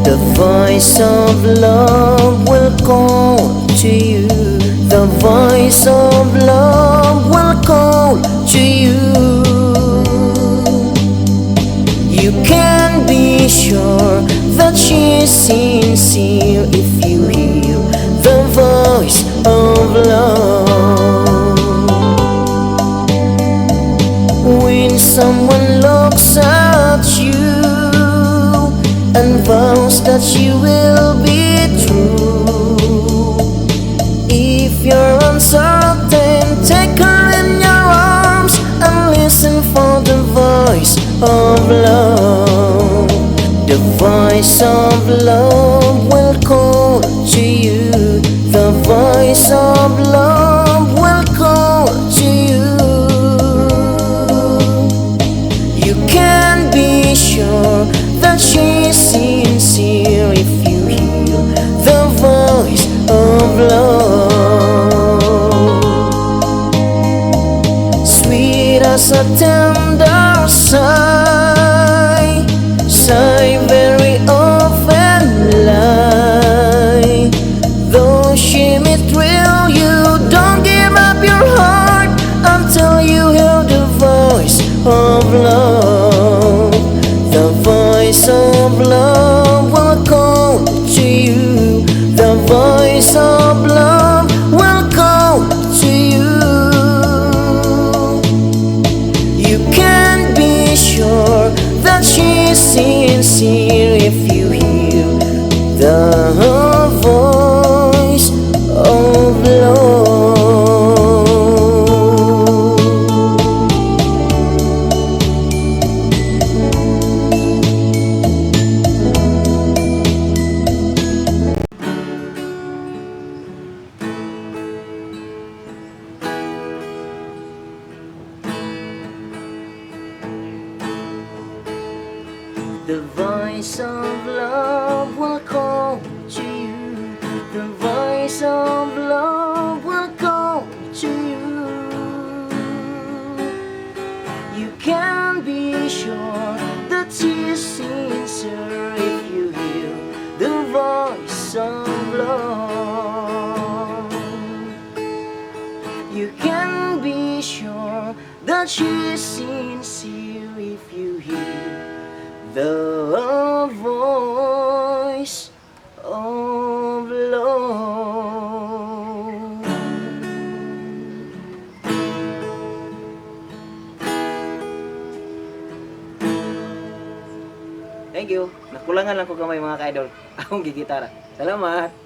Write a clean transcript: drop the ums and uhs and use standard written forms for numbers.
The voice of love will call to you. The voice of love will call to you. You can be sure that she is sincere if you hear the voice of love. When someone looks at you and vows that you will be true, if you're uncertain, take her in your arms and listen for the voice of love. The voice of love will call to you. The voice of love will call to you. You can be sure that she is sincere if you hear the voice of love. Sweet as a tender sigh, sigh very often lie. Though she may thrill you, don't give up your heart until you hear the voice of love. The voice of love will call to you. The voice of love will call to you. You can be sure that she is sincere if you hear the voice of love. The voice of love will call to you. The voice of love will call to you. You can be sure that she is sincere if you hear the voice of love. You can be sure that she is sincere if you hear the voice of love. Thank you. Nakulangan lang ko kamay mga ka-idol. Akong gigitara. Salamat.